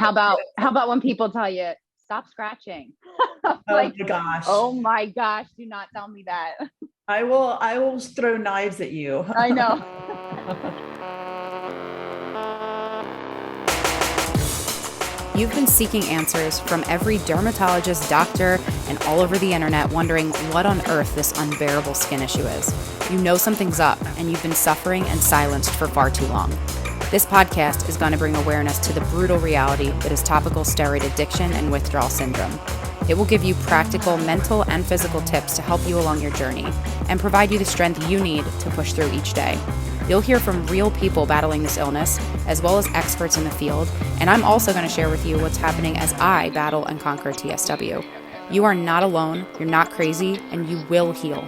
How about when people tell you stop scratching? Oh Like, my gosh. oh my gosh, do not tell me that. I will throw knives at you. I know. You've been seeking answers from every dermatologist, doctor, and all over the internet, wondering what on earth this unbearable skin issue is. You know something's up, and you've been suffering and silenced for far too long. This podcast is going to bring awareness to the brutal reality that is topical steroid addiction and withdrawal syndrome. It will give you practical mental and physical tips to help you along your journey and provide you the strength you need to push through each day. You'll hear from real people battling this illness, as well as experts in the field, and I'm also going to share with you what's happening as I battle and conquer TSW. You are not alone, you're not crazy, and you will heal.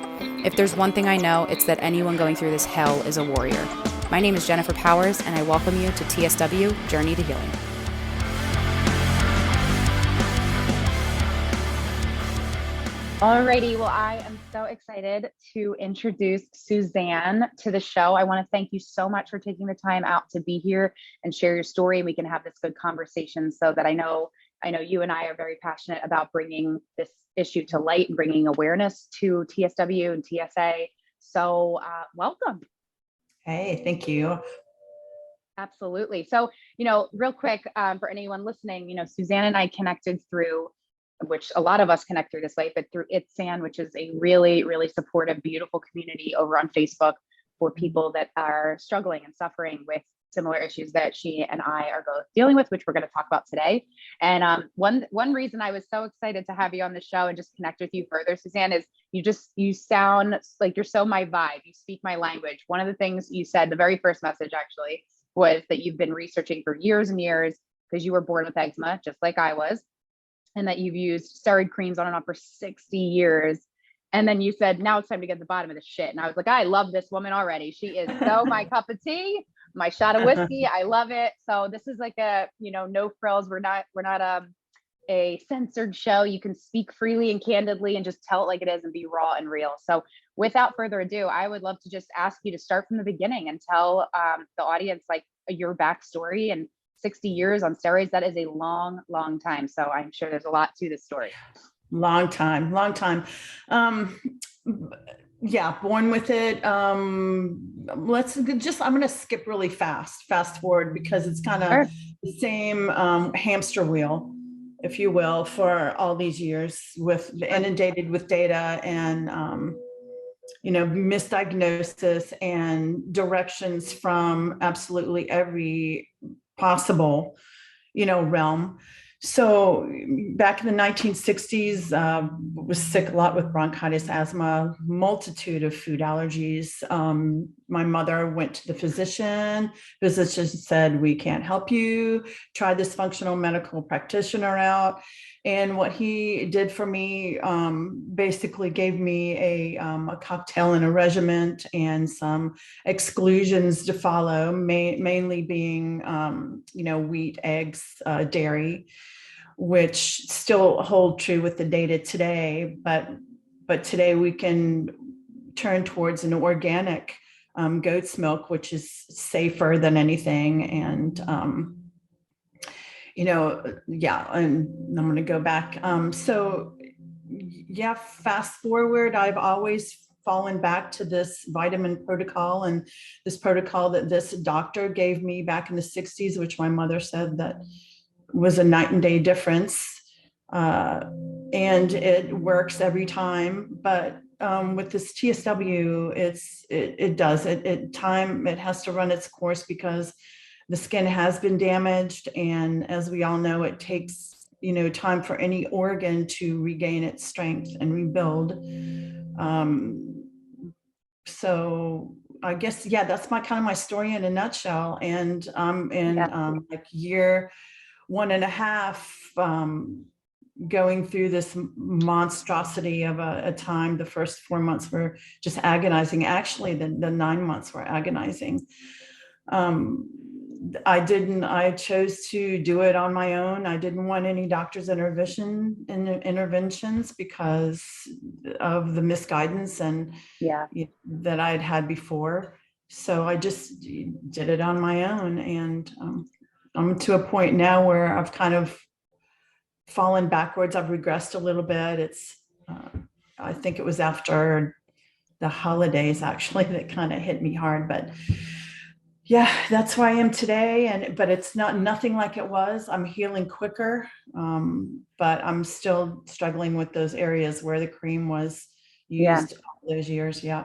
If there's one thing I know, it's that anyone going through this hell is a warrior. My name is Jennifer Powers, and I welcome you to TSW Journey to Healing. Alrighty, well, I am so excited to introduce Suzanne to the show. I want to thank you so much for taking the time out to be here and share your story, and we can have this good conversation so that I know you and I are very passionate about bringing this issue to light and bringing awareness to TSW and TSA. So welcome. Hey, thank you. Absolutely. So, real quick, for anyone listening, Suzanne and I connected through, which a lot of us connect through this way, but through ITSAN, which is a really, really supportive, beautiful community over on Facebook for people that are struggling and suffering with similar issues that she and I are both dealing with, which we're going to talk about today. And one reason I was so excited to have you on the show and just connect with you further, Suzanne, is you sound like you're so my vibe. You speak my language. One of the things you said, the very first message actually, was that you've been researching for years and years because you were born with eczema, just like I was, and that you've used steroid creams on and off for 60 years. And then you said, now it's time to get to the bottom of the shit. And I was like, I love this woman already. She is so my cup of tea, my shot of whiskey. I love it. So this is like a, no frills. We're not a censored show. You can speak freely and candidly and just tell it like it is and be raw and real. So without further ado, I would love to just ask you to start from the beginning and tell the audience like your backstory. And 60 years on steroids, that is a long, long time. So I'm sure there's a lot to this story. Long time. Yeah, born with it. I'm going to skip really fast forward, because it's kind of Sure. the same hamster wheel, if you will, for all these years, with inundated with data and, misdiagnosis and directions from absolutely every possible, realm. So back in the 1960s, was sick a lot with bronchitis, asthma, multitude of food allergies. My mother went to the physician. Physician said, we can't help you. Try this functional medical practitioner out. And what he did for me, basically gave me a cocktail and a regimen and some exclusions to follow, mainly being, wheat, eggs, dairy, which still hold true with the data today. But today we can turn towards an organic goat's milk, which is safer than anything. And, and I'm going to go back. Fast forward, I've always fallen back to this vitamin protocol and this protocol that this doctor gave me back in the 60s, which my mother said that was a night and day difference. And it works every time. But with this TSW, it has to run its course, because the skin has been damaged. And as we all know, it takes, time for any organ to regain its strength and rebuild. So I guess, that's my story in a nutshell. And like year 1.5, going through this monstrosity of a time. The first 4 months were just agonizing. Actually, the 9 months were agonizing. I chose to do it on my own. I didn't want any doctor's interventions because of the misguidance and that I'd had before. So I just did it on my own. And I'm to a point now where I've kind of fallen backwards. I've regressed a little bit. I think it was after the holidays actually that kind of hit me hard, but yeah, that's where I am today. But it's nothing like it was. I'm healing quicker. But I'm still struggling with those areas where the cream was used all those years. Yeah.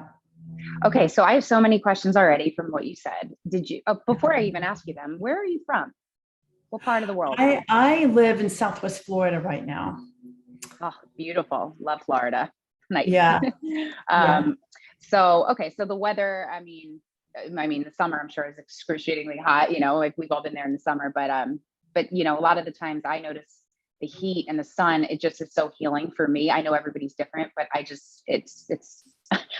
Okay. So I have so many questions already from what you said. Before I even ask you them, where are you from? What part of the world? I live in Southwest Florida right now. Oh, beautiful. Love Florida. Nice. Yeah. So, okay. So the weather, I mean, the summer I'm sure is excruciatingly hot, like we've all been there in the summer, but a lot of the times I notice the heat and the sun, it just is so healing for me. I know everybody's different, but it's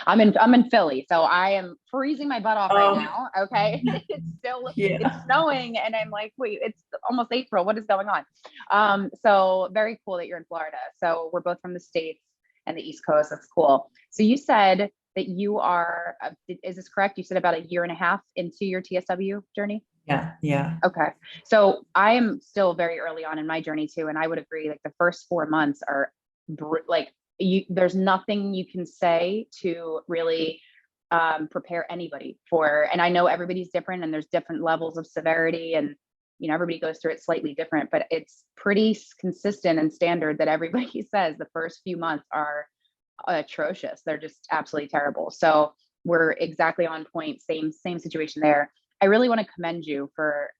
I'm in Philly, so I am freezing my butt off right now. Okay. It's snowing and I'm like, wait, it's almost April. What is going on? So very cool that you're in Florida. So we're both from the States and the East Coast. That's cool. So you said that you are, is this correct? You said about a year and a half into your TSW journey? Yeah. Okay. So I am still very early on in my journey too. And I would agree, like the first 4 months are there's nothing you can say to really prepare anybody for, and I know everybody's different and there's different levels of severity and, everybody goes through it slightly different, but it's pretty consistent and standard that everybody says the first few months are atrocious. They're just absolutely terrible. So we're exactly on point. Same situation there. I really want to commend you for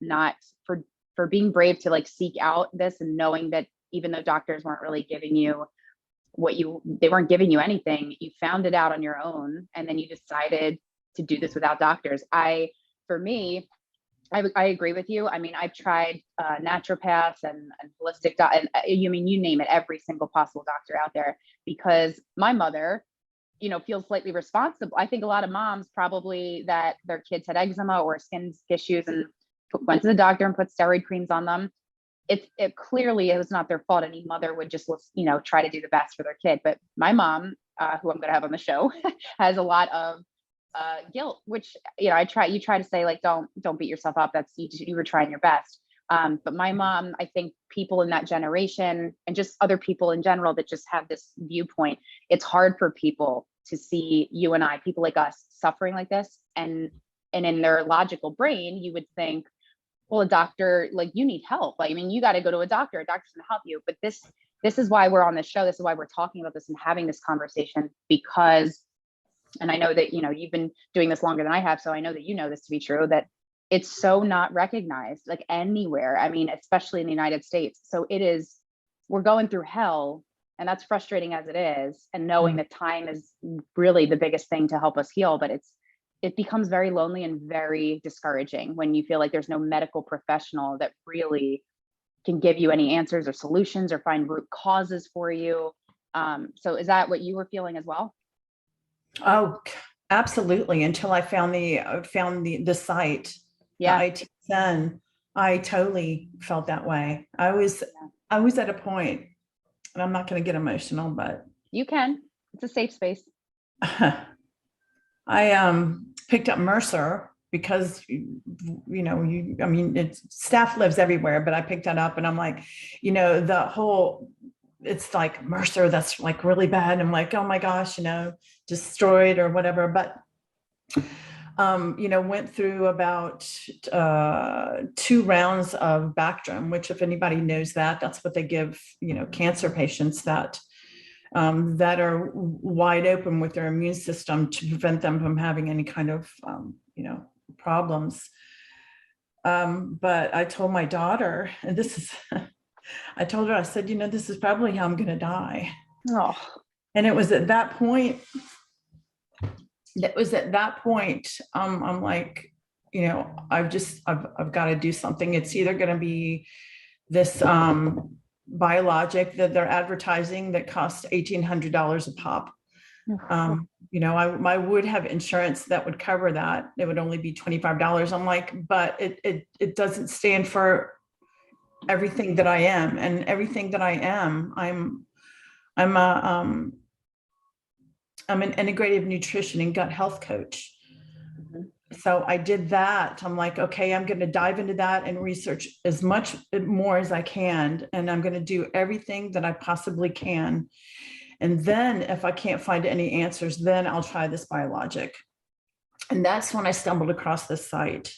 being brave to like seek out this and knowing that even though doctors weren't really giving you they weren't giving you anything, you found it out on your own. And then you decided to do this without doctors. For me, I agree with you. I mean, I've tried naturopaths and holistic, and you name it, every single possible doctor out there, because my mother, feels slightly responsible. I think a lot of moms probably that their kids had eczema or skin issues and went to the doctor and put steroid creams on them. It clearly it was not their fault. Any mother would just, try to do the best for their kid. But my mom, who I'm going to have on the show, has a lot of guilt, which, you try to say like, don't beat yourself up. That's, you were trying your best. But my mom, I think people in that generation and just other people in general that just have this viewpoint, it's hard for people to see you and I, people like us, suffering like this. And in their logical brain, you would think, well, a doctor, like, you need help. Like, you got to go to a doctor. A doctor's going to help you. But this is why we're on this show. This is why we're talking about this and having this conversation, because, and I know that, you've been doing this longer than I have. So I know that you know this to be true, that it's so not recognized like anywhere. Especially in the United States. So we're going through hell, and that's frustrating as it is. And knowing that time is really the biggest thing to help us heal, but it becomes very lonely and very discouraging when you feel like there's no medical professional that really can give you any answers or solutions or find root causes for you. So is that what you were feeling as well? Oh, absolutely. Until I found the site, the ITSN, I totally felt that way. I was at a point, and I'm not going to get emotional, but you can. It's a safe space. I picked up MRSA because, staff lives everywhere, but I picked that up and I'm like, it's like MRSA, that's like really bad. And I'm like, oh my gosh, destroyed or whatever. But, went through about 2 rounds of Bactrim, which if anybody knows that's what they give, cancer patients that are wide open with their immune system to prevent them from having any kind of, problems. But I told my daughter, and I told her, I said, this is probably how I'm going to die. Oh. And it was at that point, I'm like, I've got to do something. It's either going to be this, biologic that they're advertising that costs $1,800 a pop. I would have insurance that would cover that. It would only be $25. I'm like, but it doesn't stand for everything that I am, and everything that I am. I'm an integrative nutrition and gut health coach. So I did that. I'm like, okay, I'm going to dive into that and research as much more as I can. And I'm going to do everything that I possibly can. And then if I can't find any answers, then I'll try this biologic. And that's when I stumbled across this site.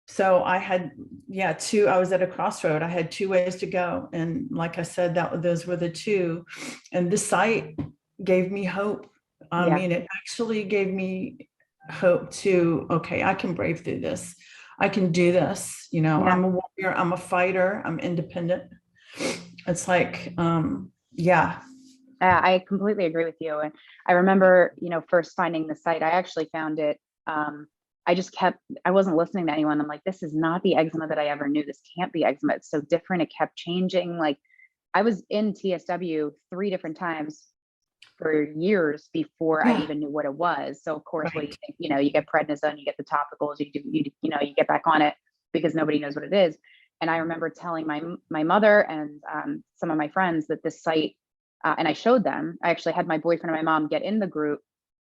So I had, I was at a crossroad. I had two ways to go. And like I said, those were the two. And this site gave me hope. I mean, it actually gave me hope to, okay, I can brave through this. I can do this. You know, I'm a warrior, I'm a fighter, I'm independent. It's like, I completely agree with you. And I remember, first finding the site, I actually found it. I wasn't listening to anyone. I'm like, this is not the eczema that I ever knew. This can't be eczema. It's so different. It kept changing. Like I was in TSW 3 different times for years before I even knew what it was. So of course, what you think, you get prednisone, you get the topicals, you get back on it because nobody knows what it is. And I remember telling my mother and some of my friends that this site, and I showed them. I actually had my boyfriend and my mom get in the group,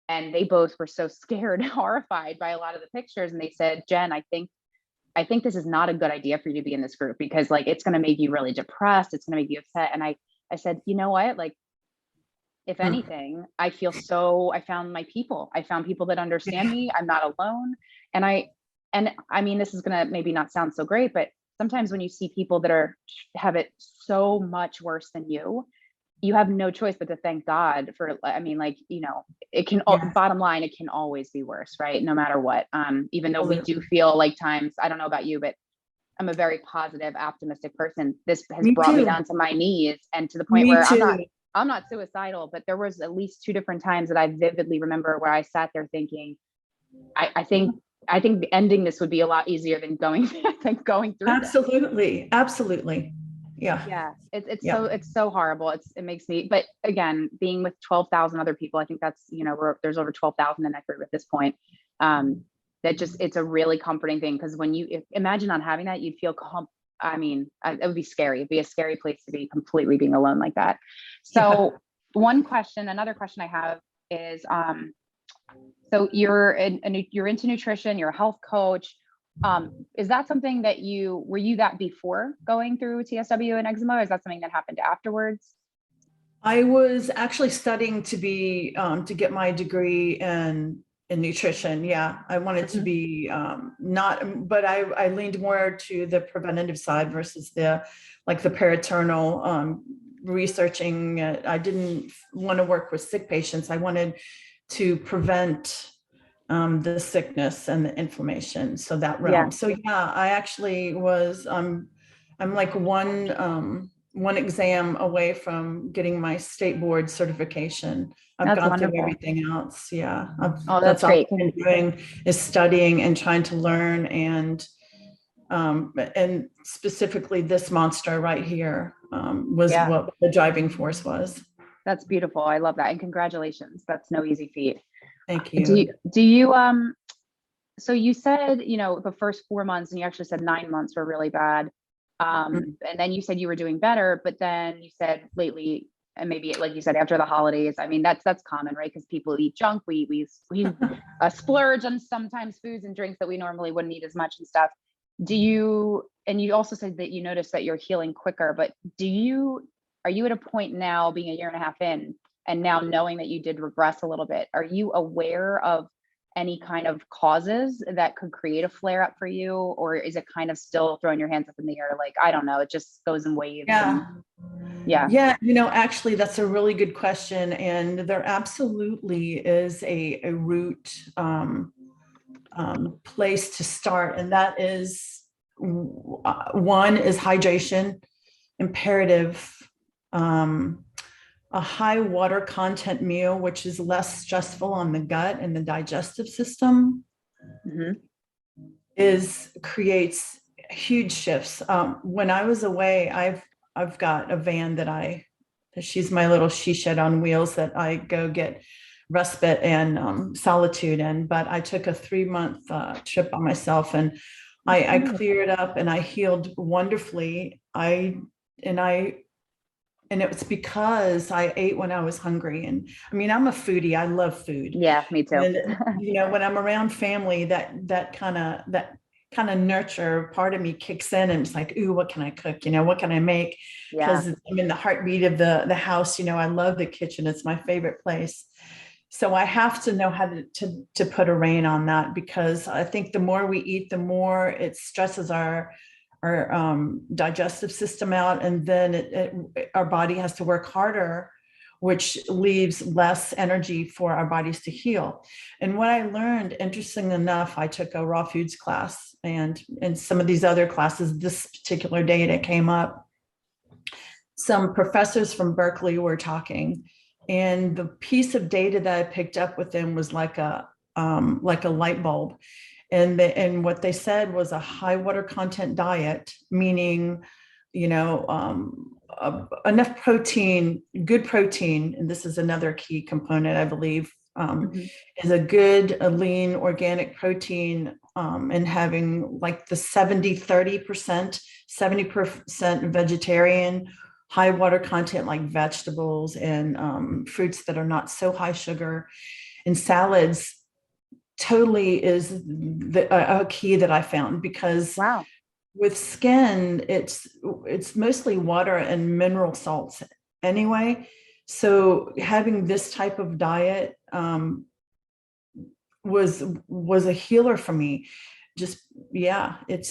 and they both were so scared, horrified by a lot of the pictures. And they said, Jen, I think this is not a good idea for you to be in this group because like, it's going to make you really depressed. It's going to make you upset. And I said, you know what? Like, if anything, I found my people. I found people that understand me. I'm not alone. And I mean, this is going to maybe not sound so great, but sometimes when you see people that have it so much worse than you have no choice but to thank God for, I mean, like, it can, bottom line, it can always be worse, right? No matter what. Even though we do feel like times, I don't know about you, but I'm a very positive, optimistic person. This has brought me down to my knees and to the point where I'm not suicidal, but there was at least 2 different times that I vividly remember where I sat there thinking, I think ending this would be a lot easier than going through Absolutely. Absolutely. Yeah. It's so horrible. It makes me, but again, being with 12,000 other people, I think that's, there's over 12,000 in that group at this point. It's a really comforting thing. Cause when imagine not having that, you'd feel it would be scary. It'd be a scary place to be completely being alone like that. So another question I have is, so you're into nutrition, you're a health coach. Is that something that were you that before going through TSW and eczema, or is that something that happened afterwards? I was actually studying to get my degree in nutrition. Yeah. I wanted to be, but I leaned more to the preventative side versus the paraternal, researching. I didn't want to work with sick patients. I wanted to prevent the sickness and the inflammation. So that realm. So I actually was, I'm like one exam away from getting my state board certification. I've gone through everything else. Yeah. That's great. All I've been doing is studying and trying to learn and specifically this monster right here was what the driving force was. That's beautiful. I love that. And congratulations. That's no easy feat. Thank you. Do you, so you said, the first 4 months, and you actually said 9 months were really bad. And then you said you were doing better, but then you said lately, and maybe like you said, after the holidays, I mean, that's common, right? Because people eat junk. We splurge on sometimes foods and drinks that we normally wouldn't eat as much and stuff. And you also said that you noticed that you're healing quicker, but are you at a point now, being 1.5 years in, and now knowing that you did regress a little bit, are you aware of any kind of causes that could create a flare up for you? Or is it kind of still throwing your hands up in the air? Like, I don't know, it just goes in waves. Yeah. Actually, that's a really good question. And there absolutely is a root place to start. And that is, one is hydration, imperative, a high water content meal, which is less stressful on the gut and the digestive system, creates huge shifts. When I was away, I've got a van she's my little she shed on wheels that I go get respite and solitude in. But I took a 3-month trip by myself, and I cleared up and I healed wonderfully. I And it was because I ate when I was hungry. And I mean, I'm a foodie. I love food. Yeah, me too. And when I'm around family, that kind of nurture part of me kicks in, and it's like, ooh, what can I cook? What can I make? Yeah. Because I'm in the heartbeat of the house. I love the kitchen. It's my favorite place. So I have to know how to put a rein on that, because I think the more we eat, the more it stresses our digestive system out, and then our body has to work harder, which leaves less energy for our bodies to heal. And what I learned, interesting enough, I took a raw foods class, and in some of these other classes, this particular day it came up. Some professors from Berkeley were talking, and the piece of data that I picked up with them was like a light bulb. And what they said was a high water content diet, meaning, enough protein, good protein, and this is another key component, I believe, is a lean organic protein, and having like the 70% vegetarian, high water content like vegetables and fruits that are not so high sugar, and salads totally is a key that I found, because Wow. with skin, it's mostly water and mineral salts anyway. So having this type of diet was a healer for me. Just, yeah, it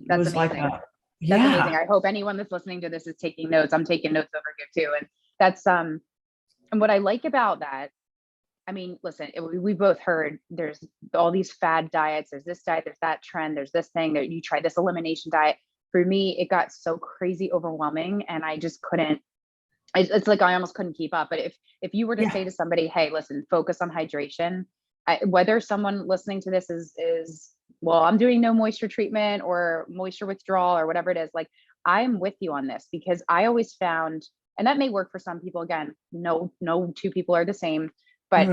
That's was like amazing. That's yeah. amazing. I hope anyone that's listening to this is taking notes. I'm taking notes over here too. And that's, and what I like about that, I mean, listen, we both heard there's all these fad diets. There's this diet, there's that trend, there's this thing that you try this elimination diet. For me, it got so crazy overwhelming, and I just couldn't. It's like I almost couldn't keep up. But if you were to say to somebody, "Hey, listen, focus on hydration," whether someone listening to this is well, I'm doing no moisture treatment or moisture withdrawal or whatever it is, like I'm with you on this, because I always found, and that may work for some people. Again, no two people are the same. But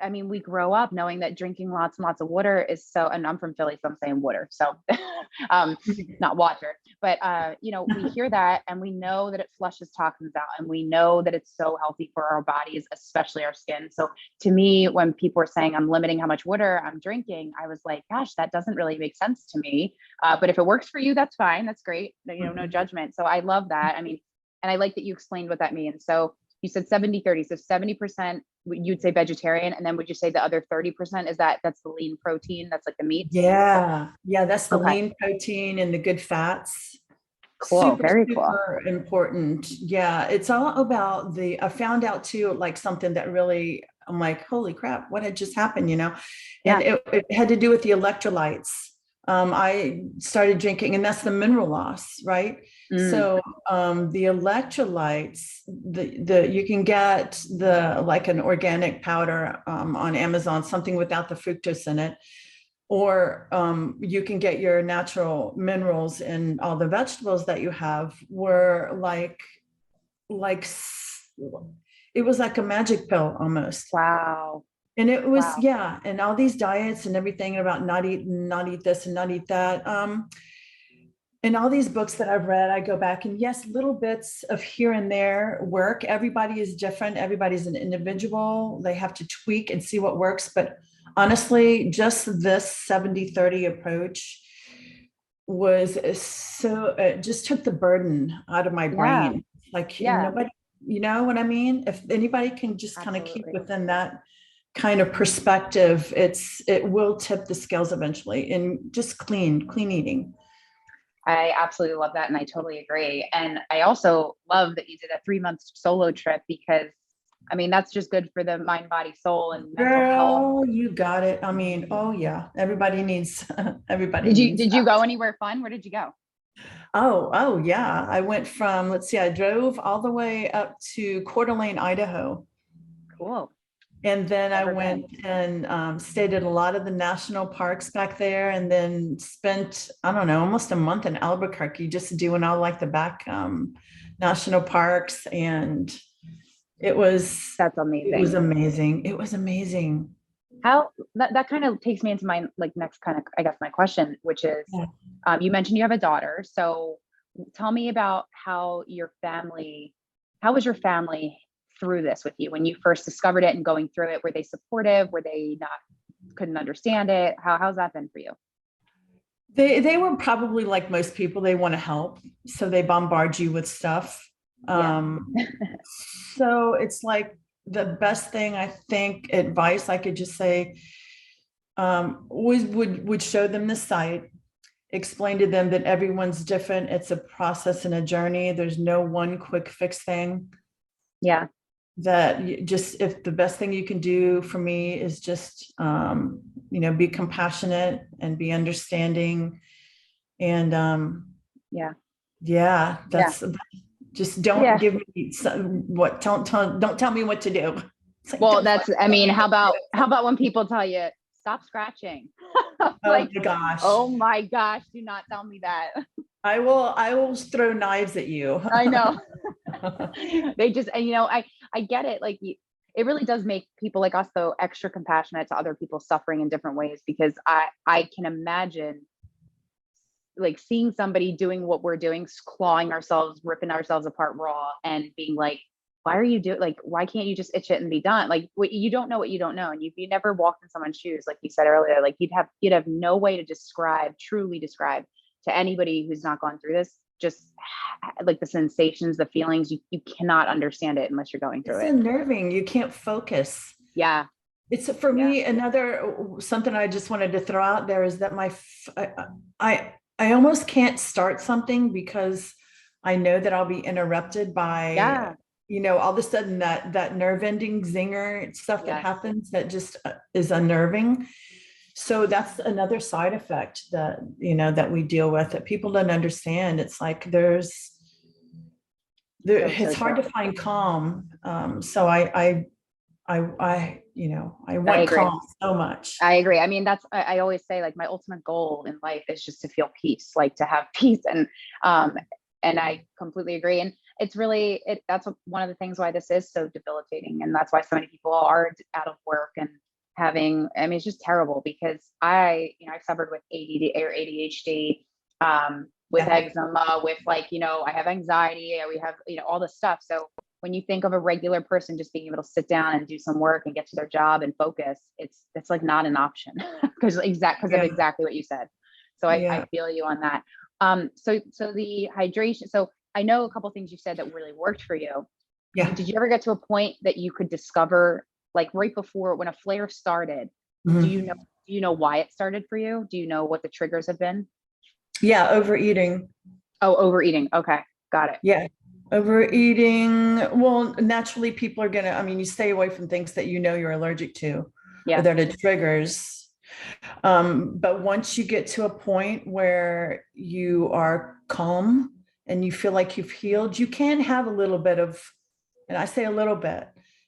I mean, we grow up knowing that drinking lots and lots of water is so, and I'm from Philly, so I'm saying water. So, not water, but, we hear that and we know that it flushes toxins out, and we know that it's so healthy for our bodies, especially our skin. So to me, when people are saying I'm limiting how much water I'm drinking, I was like, gosh, that doesn't really make sense to me. But if it works for you, that's fine. That's great. No judgment. So I love that. I mean, and I like that you explained what that means. So you said 70-30. So 70%, you'd say vegetarian. And then would you say the other 30% is that's the lean protein? That's like the meats? Yeah. That's the Okay. lean protein and the good fats. Cool. Very cool. Super important. Yeah. It's all about I found out too, like something that really, I'm like, holy crap, what had just happened, And it had to do with the electrolytes. I started drinking, and that's the mineral loss, right? So the electrolytes, you can get like an organic powder on Amazon, something without the fructose in it, or you can get your natural minerals, and all the vegetables that you have were like it was like a magic pill almost. Wow. And it was, yeah. And all these diets and everything about not eat this and not eat that. And all these books that I've read, I go back and yes, little bits of here and there work. Everybody is different. Everybody's an individual. They have to tweak and see what works. But honestly, just this 70-30 approach was so, it just took the burden out of my brain. Like, nobody, you know what I mean? If anybody can just kind of keep within that kind of perspective, it will tip the scales eventually. And just clean eating. I absolutely love that. And I totally agree. And I also love that you did a 3-month solo trip, because I mean, that's just good for the mind, body, soul, and mental health. You got it. I mean, oh yeah, everybody needs. Did you go anywhere fun? Where did you go? Oh yeah. I went from, let's see, I drove all the way up to Coeur d'Alene, Idaho. Cool. And then I went and stayed at a lot of the national parks back there, and then spent, I don't know, almost a month in Albuquerque, just doing all like the back national parks. And that's amazing. It was amazing. It was amazing. How that kind of takes me into my next kind of, I guess, my question, which is, you mentioned you have a daughter. So tell me about how was your family through this with you when you first discovered it and going through it? Were they supportive? Were they not, couldn't understand it? How's that been for you? They were probably like most people, they want to help. So they bombard you with stuff. Yeah. So it's like the best thing, I think, advice I could just say, would show them the site, explain to them that everyone's different. It's a process and a journey. There's no one quick fix thing. Yeah. That just, if the best thing you can do for me is just, be compassionate and be understanding. And that's just don't give me don't tell me what to do. Like, well, how about when people tell you, stop scratching? Like, oh my gosh, do not tell me that. I will throw knives at you. I know. They just, I get it. Like, it really does make people like us, though, extra compassionate to other people suffering in different ways, because I can imagine like seeing somebody doing what we're doing, clawing ourselves, ripping ourselves apart raw, and being like, why are you doing, like, why can't you just itch it and be done? Like, you don't know what you don't know. And you never walked in someone's shoes, like you said earlier, like you'd have no way to truly describe to anybody who's not gone through this, just like the sensations, the feelings. You cannot understand it unless you're going through it. It's unnerving. You can't focus. Yeah. It's for me, another something I just wanted to throw out there is that I almost can't start something because I know that I'll be interrupted by, all of a sudden that nerve ending zinger stuff that happens that just is unnerving. So that's another side effect that, that we deal with that people don't understand. It's like it's hard to find calm. So I want calm so much. I agree. I mean, I always say, like, my ultimate goal in life is just to feel peace, like to have peace. And I completely agree. And it's really, that's one of the things why this is so debilitating. And that's why so many people are out of work and it's just terrible, because I've suffered with ADD or ADHD, with eczema, with I have anxiety, we have, all this stuff. So when you think of a regular person just being able to sit down and do some work and get to their job and focus, it's like not an option because of exactly what you said. So I feel you on that. So the hydration. So I know a couple of things you said that really worked for you. Yeah. Did you ever get to a point that you could discover, like right before when a flare started, do you know why it started for you? Do you know what the triggers have been? Yeah. Overeating. Oh, overeating. Okay. Got it. Yeah. Overeating. Well, naturally people are you stay away from things that you're allergic to, or that are triggers. But once you get to a point where you are calm and you feel like you've healed, you can have a little bit of, and I say a little bit,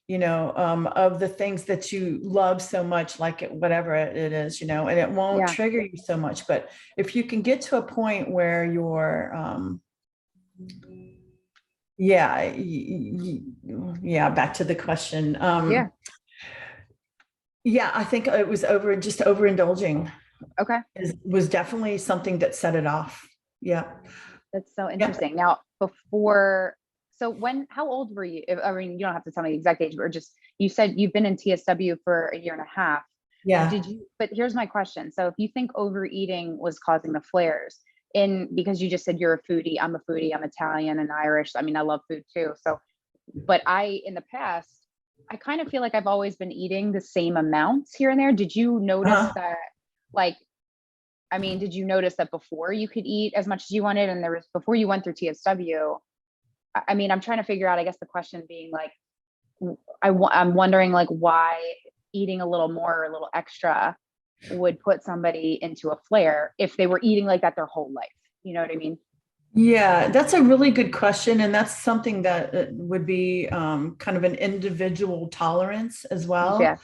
of the things that you love so much, like whatever it is, and it won't trigger you so much. But if you can get to a point where you're, back to the question. I think it was overindulging. Okay. Was definitely something that set it off. Yeah. That's so interesting. Now, how old were you? I mean, you don't have to tell me the exact age, but you said you've been in TSW for a year and a half. Yeah. But here's my question. So if you think overeating was causing the flares, because you just said you're a foodie, I'm a foodie, I'm Italian and Irish. I mean, I love food too. So, but in the past, I kind of feel like I've always been eating the same amounts here and there. Did you notice that, did you notice that before you could eat as much as you wanted, and before you went through TSW? I mean, I'm trying to figure out, I guess the question being like, I'm wondering like why eating a little more or a little extra would put somebody into a flare if they were eating like that their whole life. You know what I mean? Yeah, that's a really good question. And that's something that would be kind of an individual tolerance as well. Yeah.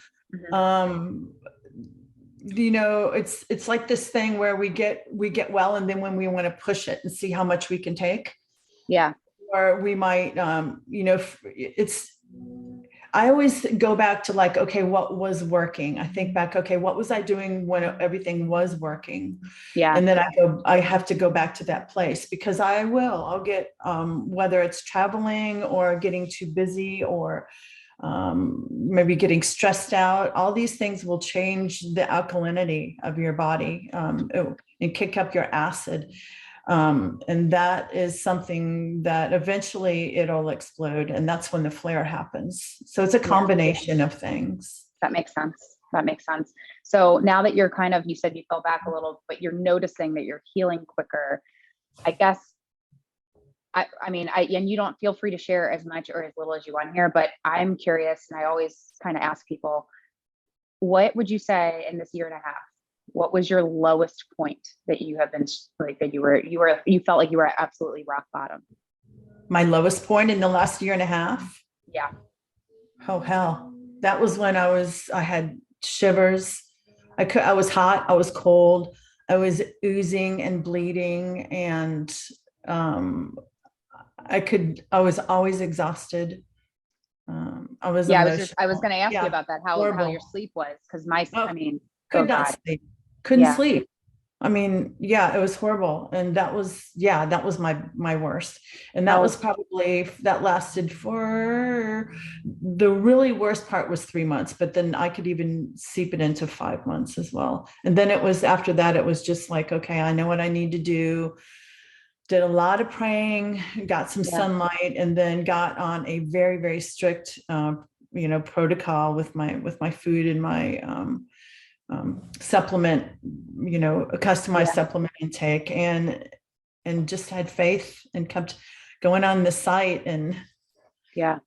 It's like this thing where we get well, and then when we want to push it and see how much we can take. Yeah. Or we might, I always go back to like, okay, what was working? I think back, okay, what was I doing when everything was working? Yeah. And then I have to go back to that place, because I'll get, whether it's traveling or getting too busy, or maybe getting stressed out, all these things will change the alkalinity of your body, and kick up your acid. And that is something that eventually it'll explode. And that's when the flare happens. So it's a combination of things. That makes sense. That makes sense. So now that you're kind of, you said you fell back a little, but you're noticing that you're healing quicker, I guess. I mean, and you don't feel free to share as much or as little as you want here, but I'm curious, and I always kind of ask people, what would you say in this year and a half? What was your lowest point that you have been like, that you felt like you were at absolutely rock bottom? My lowest point in the last year and a half? Yeah. Oh, hell. That was when I had shivers. I was hot. I was cold. I was oozing and bleeding. And I was always exhaused. I was I was going to ask you about that, how your sleep was. Cause could not sleep. Couldn't sleep. I mean, yeah, it was horrible. And that was my worst. And that was probably, that lasted for, the really worst part was 3 months, but then I could even seep it into 5 months as well. And then it was, after that, it was just like, okay, I know what I need to do. Did a lot of praying, got some sunlight, and then got on a very, very strict, protocol with my food and my, supplement, a customized supplement intake, and just had faith and kept going on the site. And that's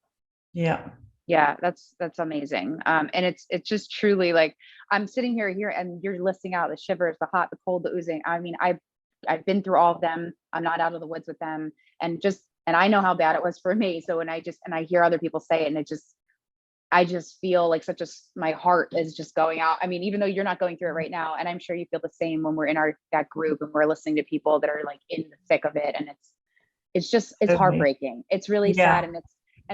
amazing. And it's just truly like, I'm sitting here and you're listing out the shivers, the hot, the cold, the oozing. I mean, I've been through all of them. I'm not out of the woods with them, and I know how bad it was for me. So when I hear other people say it, and I just feel like my heart is just going out. I mean, even though you're not going through it right now, and I'm sure you feel the same when we're in that group and we're listening to people that are like in the thick of it. And it's heartbreaking. It's really sad. And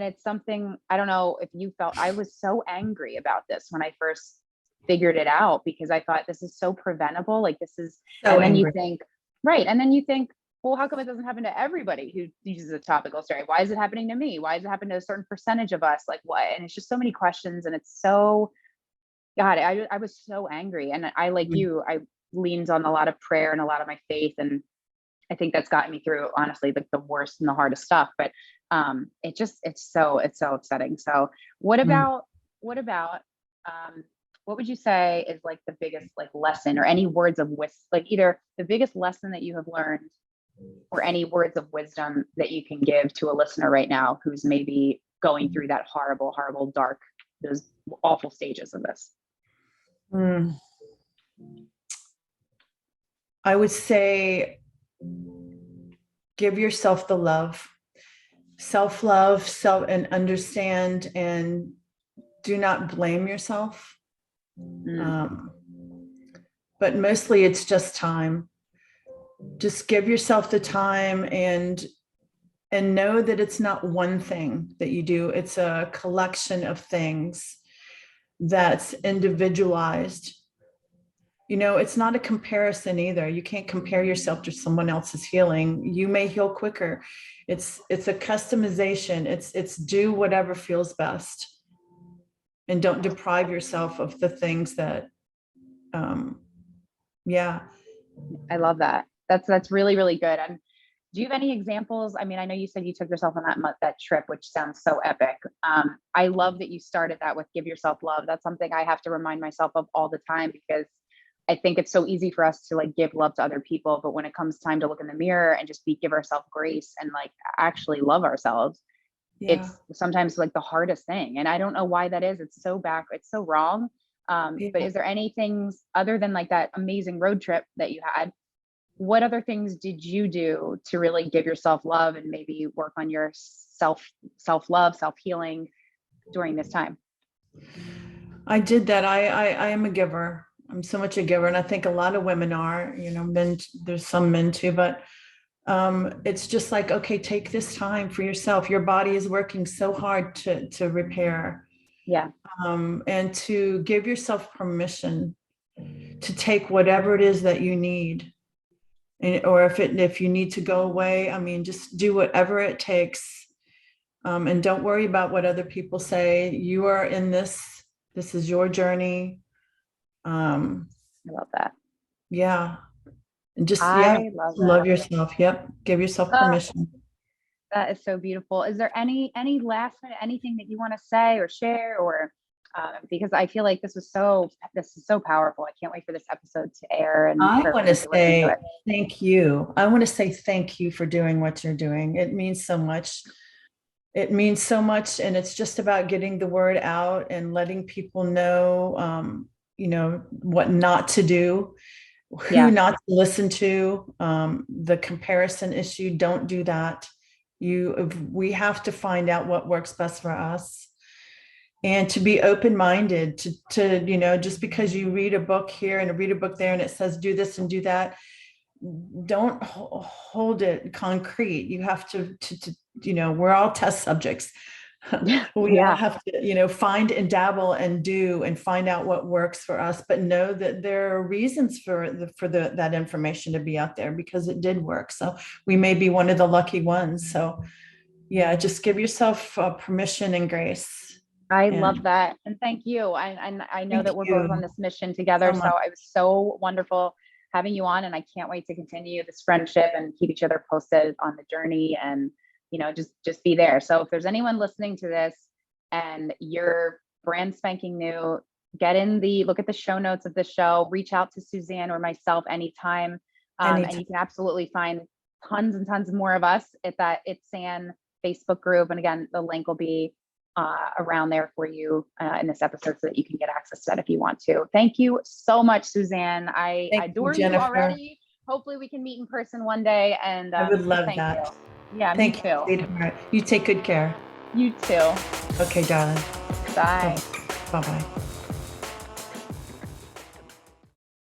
it's something, I don't know if you felt, I was so angry about this when I first figured it out, because I thought, this is so preventable. Like, this is, so and then angry. You think, right. And then you think, well, how come it doesn't happen to everybody who uses a topical steroid? Why is it happening to me? Why does it happen to a certain percentage of us? Like, what? And it's just so many questions. And it's so, God, I was so angry. And I, like you, I leaned on a lot of prayer and a lot of my faith. And I think that's gotten me through, honestly, like the worst and the hardest stuff. But it's so upsetting. So what about, what would you say is like the biggest like lesson, or any words of wisdom, like either the biggest lesson that you have learned, or any words of wisdom that you can give to a listener right now who's maybe going through that horrible, horrible, dark, those awful stages of this? I would say, give yourself the love, self-love, and understand, and do not blame yourself. But mostly it's just time. Just give yourself the time, and know that it's not one thing that you do. It's a collection of things that's individualized. It's not a comparison either. You can't compare yourself to someone else's healing. You may heal quicker. It's a customization. It's do whatever feels best, and don't deprive yourself of the things that, I love that. That's really, really good. And do you have any examples? I mean, I know you said you took yourself on that trip, which sounds so epic. I love that you started that with give yourself love. That's something I have to remind myself of all the time, because I think it's so easy for us to like give love to other people. But when it comes time to look in the mirror and just give ourselves grace and like actually love ourselves, it's sometimes like the hardest thing. And I don't know why that is. It's so wrong. But is there any things other than like that amazing road trip that you had? What other things did you do to really give yourself love and maybe work on your self-love, self-healing during this time? I did that. I am a giver. I'm so much a giver. And I think a lot of women are, men, there's some men too, but it's just like, okay, take this time for yourself. Your body is working so hard to repair. Yeah. And to give yourself permission to take whatever it is that you need. Or if you need to go away, I mean, just do whatever it takes. And don't worry about what other people say. You are in this. This is your journey. I love that. Yeah. And just, I love that. yourself. Yep. Give yourself permission. That is so beautiful. Is there any last minute, anything that you want to say or share, or because I feel like this is so powerful. I can't wait for this episode to air. And I for want to everyone listen to say it. thank you. I want to say thank you for doing what you're doing. It means so much. It means so much. And it's just about getting the word out and letting people know, what not to do, who not to listen to. The comparison issue, don't do that. We have to find out what works best for us, and to be open-minded to just because you read a book here and read a book there and it says do this and do that, don't hold it concrete. You have to we're all test subjects. We all have to find and dabble and do and find out what works for us, but know that there are reasons for that information to be out there because it did work. So we may be one of the lucky ones. So just give yourself permission and grace. I love that. And thank you. I know that we're both on this mission together. So it was so wonderful having you on, and I can't wait to continue this friendship and keep each other posted on the journey, and, just be there. So if there's anyone listening to this and you're brand spanking new, look at the show notes of the show, reach out to Suzanne or myself anytime. And you can absolutely find tons and tons more of us at that It's San Facebook group. And again, the link will be around there for you in this episode so that you can get access to that if you want to. Thank you so much, Suzanne. I adore you already. Hopefully we can meet in person one day. And I would love that. You. Yeah, thank me you, too. Sweetheart. You take good care. You too. Okay, darling. Bye. Bye-bye.